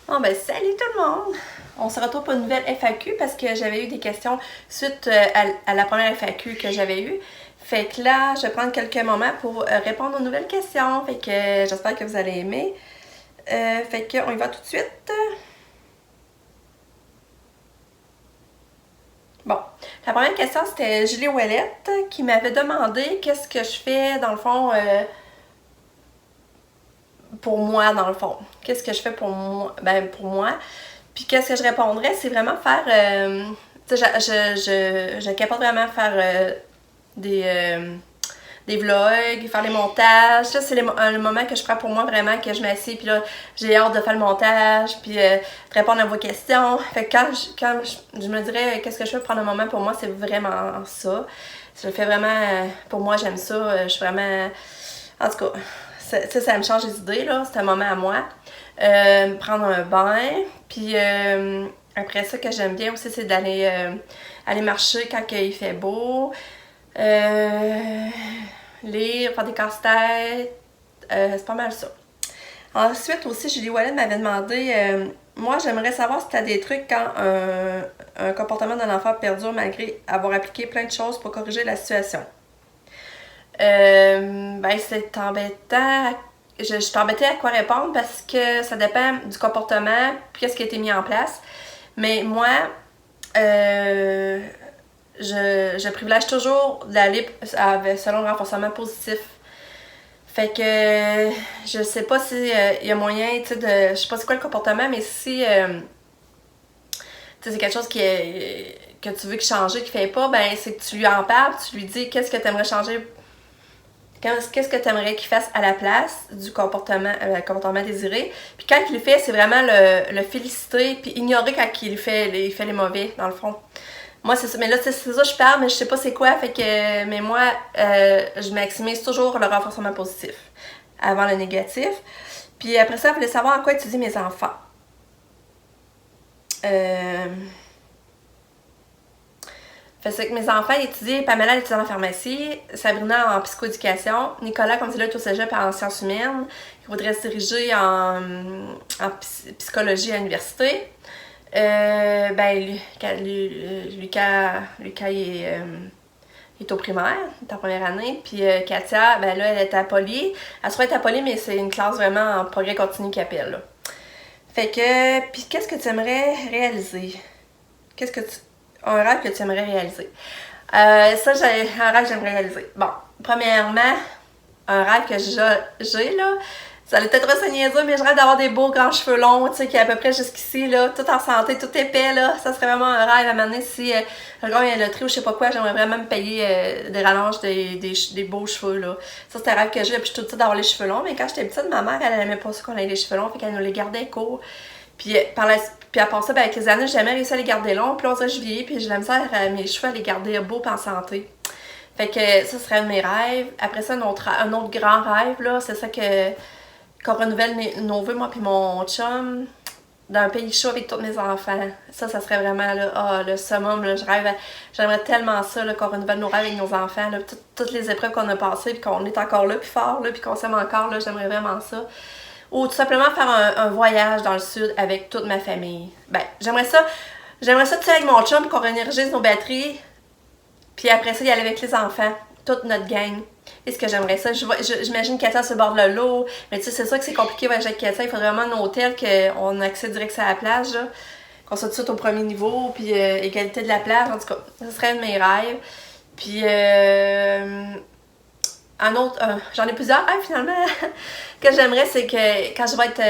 Bon ben salut tout le monde! On se retrouve pour une nouvelle FAQ parce que j'avais eu des questions suite à la première FAQ que j'avais eue. Fait que là, je vais prendre quelques moments pour répondre aux nouvelles questions. Fait que j'espère que vous allez aimer. Fait qu'on y va tout de suite. Bon, la première question c'était Julie Ouellette qui m'avait demandé qu'est-ce que je fais dans le fond pour moi dans le fond. Qu'est-ce que je fais pour moi? Ben pour moi. Puis qu'est-ce que je répondrais, c'est vraiment faire... tu sais, je capote vraiment faire des vlogs, faire les montages. Ça, c'est le moment que je prends pour moi vraiment, que je m'assieds, puis là, j'ai hâte de faire le montage, puis de répondre à vos questions. Fait que quand je me dirais qu'est-ce que je fais pour prendre un moment pour moi, c'est vraiment ça. Je le fais vraiment... pour moi, j'aime ça. Je suis vraiment... En tout cas, ça me change les idées, là. C'est un moment à moi. Prendre un bain. Puis après ça, que j'aime bien aussi, c'est d'aller aller marcher quand il fait beau. Lire, faire des casse-têtes. C'est pas mal ça. Ensuite aussi, Julie Wallen m'avait demandé moi, j'aimerais savoir si tu as des trucs quand un comportement d'un enfant perdure malgré avoir appliqué plein de choses pour corriger la situation. Ben, c'est embêtant. Je suis embêtée à quoi répondre parce que ça dépend du comportement puis qu'est-ce qui a été mis en place. Mais moi, je privilège toujours d'aller selon le renforcement positif. Fait que je sais pas si y a moyen, tu sais, je sais pas c'est quoi le comportement, mais si c'est quelque chose que tu veux changer, qui fait pas, ben c'est que tu lui en parles, tu lui dis qu'est-ce que tu aimerais changer. Qu'est-ce que tu aimerais qu'il fasse à la place du comportement désiré? Puis quand il le fait, c'est vraiment le féliciter, puis ignorer quand il fait les mauvais, dans le fond. Moi, c'est ça. Mais là, c'est ça, je parle, mais je sais pas c'est quoi. Fait que, mais moi, je maximise toujours le renforcement positif avant le négatif. Puis après ça, je voulais savoir en quoi étudier mes enfants. Fait que mes enfants étudient, Pamela étudie en pharmacie, Sabrina en psychoéducation, Nicolas, comme c'est là, est au cégep en sciences humaines, il voudrait se diriger en psychologie à l'université. Ben, Lucas il est au primaire, il est en première année. Puis Katia, ben là, elle est à Poly. Elle se être à Poly, mais c'est une classe vraiment en progrès continu qui appelle, là. Fait que, puis qu'est-ce que tu aimerais réaliser? Un rêve que tu aimerais réaliser? Ça, j'ai un rêve que j'aimerais réaliser. Bon, premièrement, un rêve que j'ai, là, ça allait peut-être se niaiser, mais je rêve d'avoir des beaux grands cheveux longs, tu sais, qui est à peu près jusqu'ici, là, tout en santé, tout épais, là. Ça serait vraiment un rêve à m'amener si je gagne la loterie ou je sais pas quoi, j'aimerais vraiment me payer des rallonges, des beaux cheveux, là. Ça, c'est un rêve que j'ai depuis tout petit d'avoir les cheveux longs, mais quand j'étais petite, ma mère, elle aimait pas ça qu'on ait les cheveux longs, fait qu'elle nous les gardait courts. Puis à part ça, ben, avec les années, j'ai jamais réussi à les garder longs. Puis là, on dirait que je vieillis, puis j'ai la misère à mes cheveux à les garder beaux et en santé. Fait que ça serait un de mes rêves. Après ça, un autre grand rêve, là, c'est ça qu'on renouvelle nos vœux, moi puis mon chum, dans un pays chaud avec tous mes enfants. Ça serait vraiment là, le summum. Là, j'aimerais tellement ça, là, qu'on renouvelle nos rêves avec nos enfants. Là, toutes les épreuves qu'on a passées, puis qu'on est encore là, puis fort, là, puis qu'on s'aime encore. Là, j'aimerais vraiment ça. Ou tout simplement faire un voyage dans le sud avec toute ma famille. Ben, j'aimerais ça, tu sais, avec mon chum, qu'on réénergise nos batteries. Puis après ça, y aller avec les enfants. Toute notre gang. Et ce que j'aimerais ça, j'imagine Katia sur le bord de l'eau. Mais tu sais, c'est ça que c'est compliqué avec Katia. Il faudrait vraiment un hôtel qu'on accède direct à la plage, là. Qu'on soit tout de suite au premier niveau. Puis égalité de la plage. En tout cas, ce serait un de mes rêves. Puis un autre, j'en ai plusieurs rêves finalement. Que j'aimerais, c'est que quand je vais être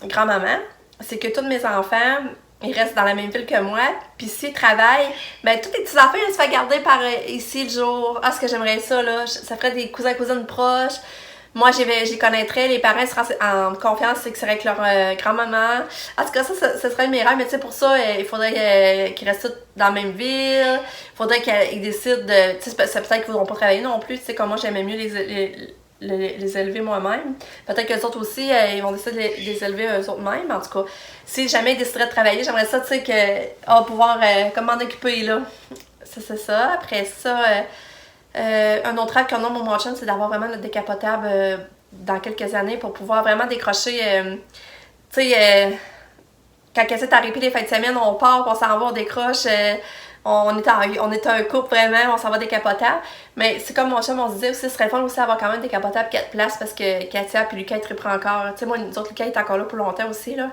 grand-maman, c'est que tous mes enfants, ils restent dans la même ville que moi. Puis s'ils travaillent, ben tous les petits enfants, ils se font garder par ici le jour. Ah, ce que j'aimerais ça, là. Ça ferait des cousins cousines proches. Moi, je les connaîtrais, les parents seraient en confiance, c'est que c'est avec leur grand-maman. En tout cas, ça serait mes rêves, mais tu sais, pour ça, il faudrait qu'ils restent tous dans la même ville. Il faudrait qu'ils décident de. Tu sais, c'est peut-être qu'ils ne voudront pas travailler non plus. Tu sais, comme moi, j'aimais mieux les élever moi-même. Peut-être que les autres aussi, ils vont décider de les élever eux-mêmes. En tout cas, si jamais ils décideraient de travailler, j'aimerais ça, tu sais, pouvoir comme m'en occuper, là. Ça, c'est ça. Après ça, un autre rêve qu'on a, mon chum, c'est d'avoir vraiment notre décapotable dans quelques années pour pouvoir vraiment décrocher, tu sais, quand Cassie est arrivée les fins de semaine, on part, on s'en va, on décroche. On est un couple vraiment, on s'en va décapotable. Mais c'est comme mon chum, on se disait aussi, ce serait le fun aussi d'avoir quand même décapotables 4 places parce que Katia puis Lucas, ils tripperaient encore. Tu sais, moi, nous autres, Lucas est encore là pour longtemps aussi, là.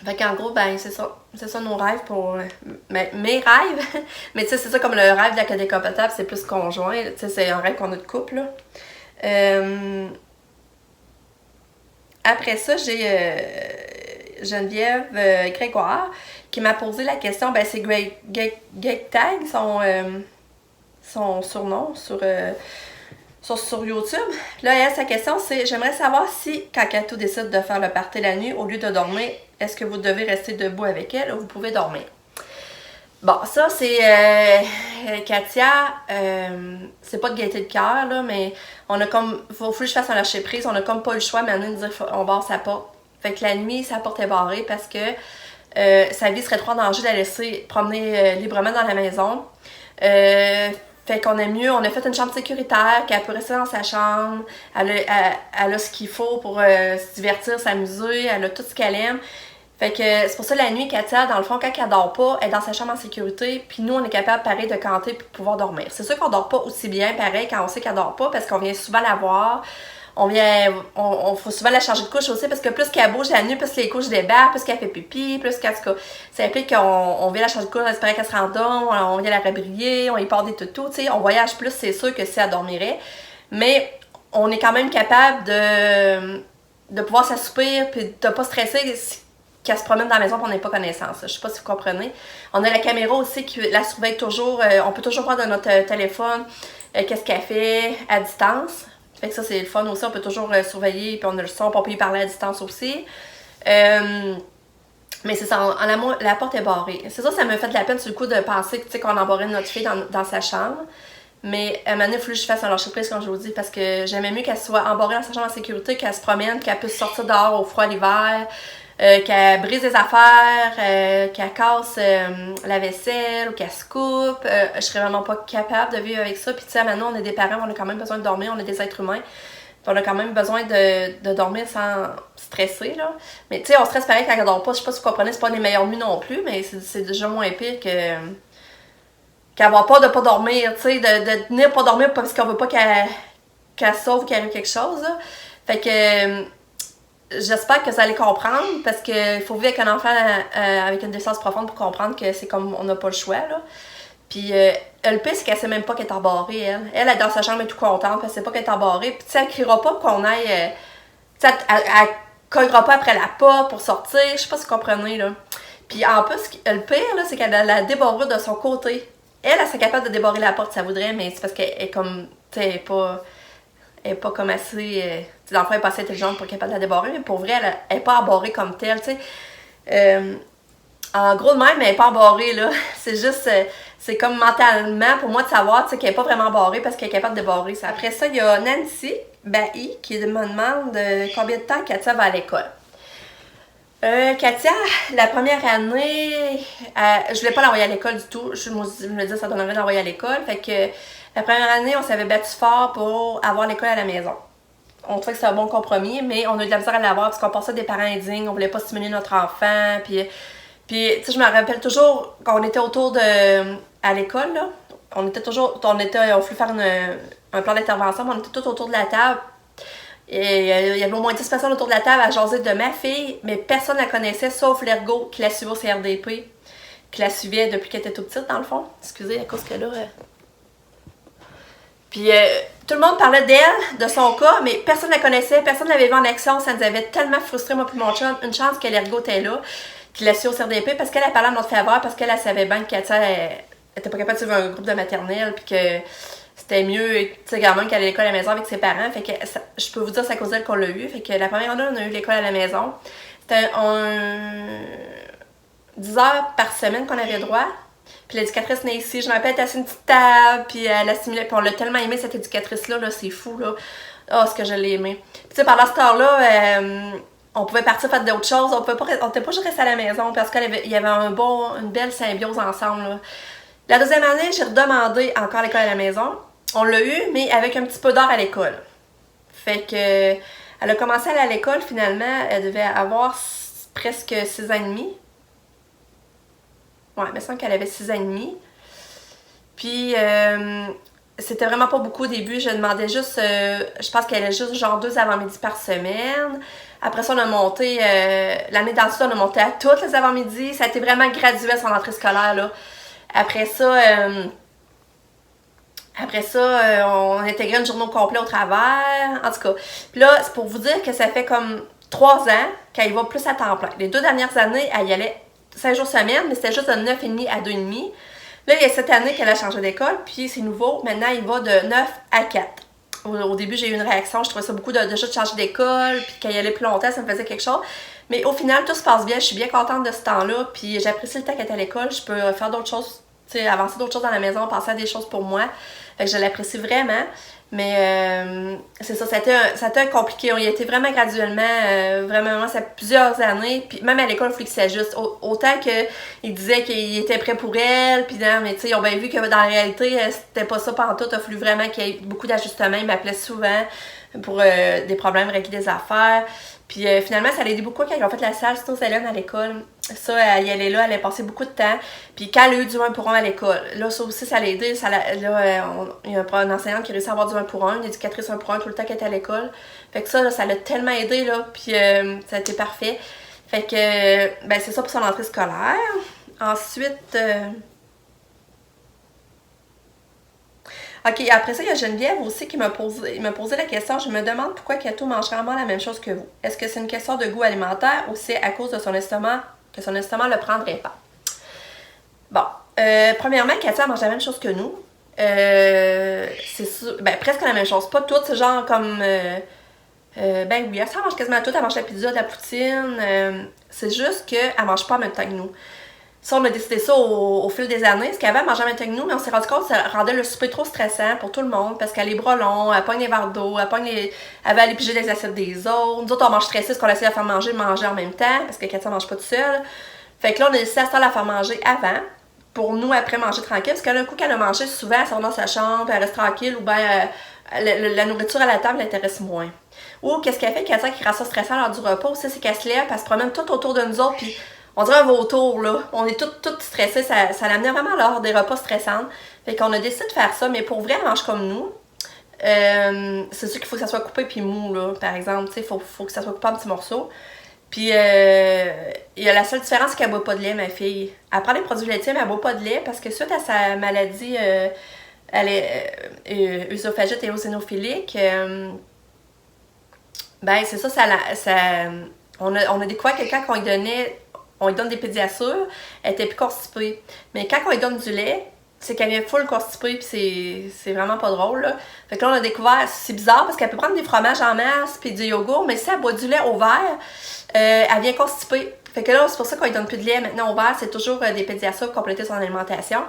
Fait qu'en gros, ben, c'est ça. C'est ça nos rêves pour. Mes rêves. Mais tu sais, c'est ça comme le rêve de la décapotable, c'est plus conjoint. Tu sais, c'est un rêve qu'on a de couple, là. Après ça, j'ai Geneviève Grégoire qui m'a posé la question. Ben, c'est Greg Tag, son surnom sur YouTube. Là, elle, sa question, c'est: j'aimerais savoir si, quand Kato décide de faire le party la nuit, au lieu de dormir, est-ce que vous devez rester debout avec elle ou vous pouvez dormir? Bon, ça, c'est Katia, c'est pas de gaieté de cœur, là, mais on a comme, faut que je fasse un lâcher prise, on a comme pas eu le choix maintenant de dire on barre sa porte. Fait que la nuit, sa porte est barrée parce que sa vie serait trop en danger de la laisser promener librement dans la maison. Fait qu'on est mieux, on a fait une chambre sécuritaire, qu'elle peut rester dans sa chambre, elle a ce qu'il faut pour se divertir, s'amuser, elle a tout ce qu'elle aime. Fait que c'est pour ça la nuit, Katia, dans le fond, quand elle dort pas, elle est dans sa chambre en sécurité, puis nous, on est capable, pareil, de canter pour pouvoir dormir. C'est sûr qu'on dort pas aussi bien, pareil, quand on sait qu'elle dort pas, parce qu'on vient souvent la voir. On faut souvent la changer de couche aussi, parce que plus qu'elle bouge la nuit, plus les couches débarquent, plus qu'elle fait pipi, plus qu'elle... Ça implique qu'on vient la changer de couche, on espère qu'elle se rendort, on vient la rébriller, on y part des toutous, tu sais. On voyage plus, c'est sûr, que si elle dormirait. Mais on est quand même capable de pouvoir s'assoupir, puis de pas stresser qu'elle se promène dans la maison et on n'ait pas connaissance. Je sais pas si vous comprenez. On a la caméra aussi qui la surveille toujours. On peut toujours voir dans notre téléphone qu'est-ce qu'elle fait à distance. Fait que ça, c'est le fun aussi. On peut toujours surveiller, puis on a le son, puis on peut y parler à distance aussi. Mais c'est ça, la porte est barrée. C'est ça me fait de la peine sur le coup de penser qu'on embarrait notre fille dans sa chambre. Mais à un moment donné, il faut que je fasse un lâcher prise, comme je vous dis, parce que j'aimais mieux qu'elle soit embarrée dans sa chambre en sécurité, qu'elle se promène, qu'elle puisse sortir dehors au froid l'hiver, qu'elle brise des affaires, qu'elle casse la vaisselle ou qu'elle se coupe. Je serais vraiment pas capable de vivre avec ça. Puis tu sais, maintenant, on est des parents, on a quand même besoin de dormir, on est des êtres humains. Puis on a quand même besoin de dormir sans stresser, là. Mais tu sais, on stresse pareil quand elle dort pas. Je sais pas si vous comprenez, c'est pas les meilleures nuits non plus, mais c'est déjà moins pire qu'avoir peur de pas dormir, tu sais, de tenir pas dormir parce qu'on veut pas qu'elle sauve, qu'il arrive quelque chose, là. Fait que j'espère que vous allez comprendre, parce qu'il faut vivre avec un enfant avec une décence profonde pour comprendre que c'est comme on n'a pas le choix, là. Puis le pire, c'est qu'elle sait même pas qu'elle est embarrée, elle. Elle est dans sa chambre, elle est tout contente, elle sait pas qu'elle est embarrée. Puis tu sais, elle criera pas qu'on aille... tu sais, elle cognera pas après la porte pour sortir. Je sais pas si vous comprenez, là. Puis en plus, le pire, là, c'est qu'elle a la débarrure de son côté. Elle serait capable de débarrer la porte, ça voudrait, mais c'est parce qu'elle est comme... Tu sais, elle est pas comme assez... dans le fond, elle est pas assez intelligente pour être capable de la débarrer, mais pour vrai, elle est pas embarrée comme telle, tu sais. En gros, de même, elle est pas embarrée, là. C'est juste... c'est comme mentalement, pour moi, de savoir, tu sais, qu'elle est pas vraiment barrée parce qu'elle est capable de barrer. Après ça, il y a Nancy Bailly qui me demande combien de temps Katia va à l'école. Katia, la première année, je voulais pas l'envoyer à l'école du tout. Je me disais, ça donnerait de l'envoyer à l'école. Fait que la première année, on s'avait battu fort pour avoir l'école à la maison. On trouvait que c'était un bon compromis, mais on a eu de la misère à l'avoir parce qu'on pensait des parents indignes, on voulait pas stimuler notre enfant. Puis tu sais, je me rappelle toujours quand on était à l'école, là, on voulait faire un plan d'intervention, mais on était tous autour de la table. Et il y avait au moins 10 personnes autour de la table à jaser de ma fille, mais personne ne la connaissait, sauf l'ergo qui la suivait au CRDP, qui la suivait depuis qu'elle était toute petite, dans le fond. Excusez, à cause que là... Puis tout le monde parlait d'elle, de son cas, mais personne ne la connaissait, personne ne l'avait vu en action. Ça nous avait tellement frustrés, moi puis mon chum. Une chance que l'ergo était là, qu'il la suivait au CRDP, parce qu'elle a parlé à notre faveur, parce qu'elle savait bien que Katia était pas capable de suivre un groupe de maternelle, puis que c'était mieux, tu sais, quand même qu'elle allait à l'école à la maison avec ses parents. Fait que je peux vous dire, c'est à cause d'elle qu'on l'a eu. Fait que la première année, on a eu l'école à la maison. C'était 10 heures par semaine qu'on avait droit. Puis l'éducatrice Nancy, je me rappelle, elle était assise à une petite table, puis elle assimilait. Puis on l'a tellement aimé, cette éducatrice-là, là, c'est fou, là. Oh, ce que je l'ai aimé. Puis tu sais, pendant cette heure-là, on pouvait partir faire d'autres choses. On n'était pas juste resté à la maison, parce qu'il y avait une belle symbiose ensemble, là. La deuxième année, j'ai redemandé encore l'école à la maison. On l'a eu, mais avec un petit peu d'heures à l'école. Fait que elle a commencé à aller à l'école, finalement, elle devait avoir presque 6 ans et demi. Ouais, il me semble qu'elle avait 6 ans et demi. Puis, c'était vraiment pas beaucoup au début. Je demandais juste, je pense qu'elle a juste genre 2 avant-midi par semaine. Après ça, on a monté, l'année d'ensuite, on a monté à toutes les avant-midi. Ça a été vraiment graduel son entrée scolaire, là. Après ça, on intégrait une journée au complet au travers. En tout cas, puis là, c'est pour vous dire que ça fait comme 3 ans qu'elle y va plus à temps plein. Les 2 dernières années, elle y allait 5 jours semaine, mais c'était juste de 9,5 à 2,5. Là, il y a cette année qu'elle a changé d'école, puis c'est nouveau. Maintenant, il va de 9 à 4. Au début, j'ai eu une réaction. Je trouvais ça beaucoup déjà de changer d'école, puis qu'elle y allait plus longtemps, ça me faisait quelque chose. Mais au final, tout se passe bien. Je suis bien contente de ce temps-là, puis j'apprécie le temps qu'elle est à l'école. Je peux faire d'autres choses, tu sais, avancer d'autres choses dans la maison, penser à des choses pour moi. Fait que je l'apprécie vraiment. Mais c'est ça, ça a été compliqué. Il a été vraiment graduellement, vraiment, ça fait plusieurs années. Puis même à l'école, il faut qu'il s'ajuste. Autant qu'il disait qu'il était prêt pour elle, puis non, mais tu sais, ils ont bien vu que dans la réalité, c'était pas ça pantoute. Il a fallu vraiment qu'il y ait beaucoup d'ajustements. Il m'appelait souvent pour des problèmes, régler des affaires. Puis finalement, ça l'a aidé beaucoup quand ils ont fait la salle Stos-Hélène à l'école. Ça, elle y allait là, elle a passé beaucoup de temps. Puis quand elle a eu du 1 pour 1 à l'école, là, ça aussi, ça l'a aidé. Il y a une enseignante qui a réussi à avoir du 1 pour 1, une éducatrice 1 pour 1 tout le temps qu'elle était à l'école. Fait que ça, là, ça l'a tellement aidé, là. Puis ça a été parfait. Fait que, ben, c'est ça pour son entrée scolaire. Ensuite... OK, après ça, il y a Geneviève aussi qui m'a posé la question. Je me demande pourquoi Kato mange rarement la même chose que vous. Est-ce que c'est une question de goût alimentaire ou c'est à cause de son estomac que son estomac le prendrait pas? Bon, premièrement, Katia mange la même chose que nous. C'est sûr, ben presque la même chose. Pas toutes, c'est genre comme... ben oui, elle mange quasiment tout. Elle mange la pizza, de la poutine. C'est juste qu'elle mange pas en même temps que nous. Ça, on a décidé ça au fil des années. Parce qu'avant, elle mangeait en même temps que nous, mais on s'est rendu compte que ça rendait le souper trop stressant pour tout le monde. Parce qu'elle a les bras longs, elle pogne les verres d'eau, elle va aller piger les assiettes des autres. Nous autres, on mange stressé parce qu'on essaie de la faire manger en même temps. Parce que Katia mange pas toute seule. Fait que là, on a décidé à la faire manger avant. Pour nous, après, manger tranquille. Parce qu'un coup qu'elle a mangé, souvent, elle sort dans sa chambre, elle reste tranquille. Ou bien, la nourriture à la table l'intéresse moins. Ou qu'est-ce qu'elle fait, Katia, qui rend ça stressant lors du repas aussi, c'est qu'elle se lève, elle se promène tout autour de nous autres. Puis on dirait un vautour, là. On est toutes stressées. Ça l'amenait vraiment lors des repas stressants. Fait qu'on a décidé de faire ça. Mais pour vrai, elle mange comme nous. C'est sûr qu'il faut que ça soit coupé puis mou, là. Par exemple, tu sais, faut que ça soit coupé en petits morceaux. Puis, il y a la seule différence, c'est qu'elle boit pas de lait, ma fille. Elle prend des produits laitiers, mais elle boit pas de lait parce que suite à sa maladie, elle est œsophagite et eosinophilique. Ben, c'est ça, on a découvert que quand on lui donne des pédiassures, elle était plus constipée. Mais quand on lui donne du lait, c'est qu'elle vient full constipée, puis c'est vraiment pas drôle, là. Fait que là, on a découvert, c'est bizarre, parce qu'elle peut prendre des fromages en masse, puis du yogourt, mais si elle boit du lait au verre, elle vient constipée. Fait que là, c'est pour ça qu'on lui donne plus de lait maintenant au verre, c'est toujours des pédiassures pour compléter son alimentation.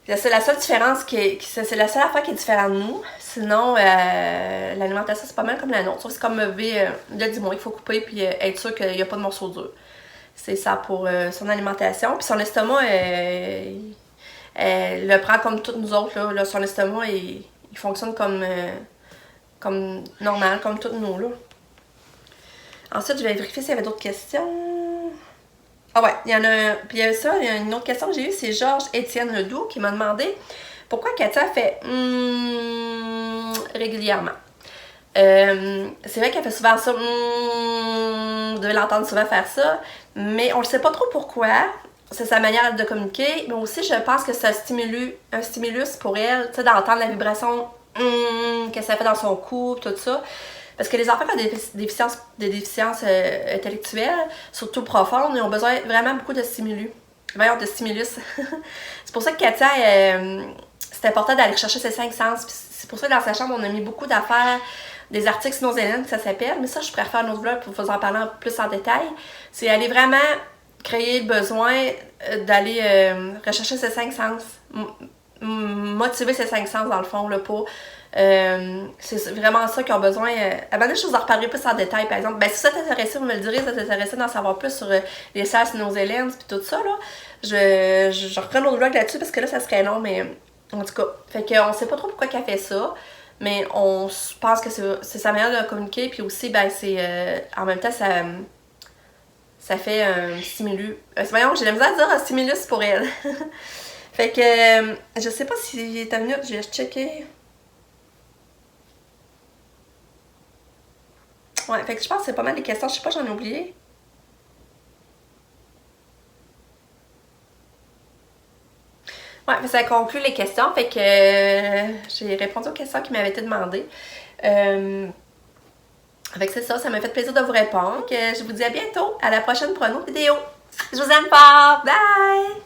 C'est la seule différence c'est la seule affaire qui est différente de nous. Sinon, l'alimentation, c'est pas mal comme la nôtre. Sauf que c'est comme là, dis-moi, il faut couper puis être sûr qu'il n'y a pas de morceaux durs. C'est ça pour son alimentation. Puis son estomac, elle le prend comme toutes nous autres. Là, son estomac, il fonctionne comme normal, comme toutes nous. Là. Ensuite, je vais vérifier s'il y avait d'autres questions. Ah ouais, il y en a. Puis il y a ça, il y a une autre question que j'ai eue, c'est Georges-Étienne Ledoux qui m'a demandé pourquoi Katia fait régulièrement. C'est vrai qu'elle fait souvent ça. Vous devez l'entendre souvent faire ça, mais on ne sait pas trop pourquoi. C'est sa manière de communiquer, mais aussi je pense que c'est un stimulus pour elle, tu sais, d'entendre la vibration que ça fait dans son cou, tout ça. Parce que les enfants qui ont des déficiences intellectuelles, surtout profondes, ils ont besoin vraiment beaucoup de stimulus. Voyons, de stimulus. C'est pour ça que Katia, c'est important d'aller chercher ses 5 sens. Puis c'est pour ça que dans sa chambre, on a mis beaucoup d'affaires, des articles Snos-Hélène, que ça s'appelle. Mais ça, je préfère un autre vlog pour vous en parler plus en détail. C'est aller vraiment créer le besoin d'aller rechercher ses 5 sens. Motiver ses 5 sens, dans le fond, là, pour... c'est vraiment ça qu'ils ont besoin. Avant je vous en reparlerai plus en détail, par exemple. Ben, si ça t'intéressait, vous me le direz, si ça t'intéressait d'en savoir plus sur les salles Snos-Hélène puis tout ça, là. Je reprends l'autre vlog là-dessus parce que là, ça serait long, mais en tout cas. Fait qu'on sait pas trop pourquoi qu'elle fait ça, mais on pense que c'est sa manière de communiquer, puis aussi, ben, c'est en même temps, ça fait un stimulus. Voyons, j'ai la misère à dire un stimulus pour elle. Fait que, je sais pas si t'as minute, je vais checker. Ouais, fait que je pense que c'est pas mal les questions. Je sais pas, j'en ai oublié. Ouais, ça conclut les questions. Fait que j'ai répondu aux questions qui m'avaient été demandées. Fait que c'est ça, ça m'a fait plaisir de vous répondre. Je vous dis à bientôt, à la prochaine pour une autre vidéo. Je vous aime fort, bye!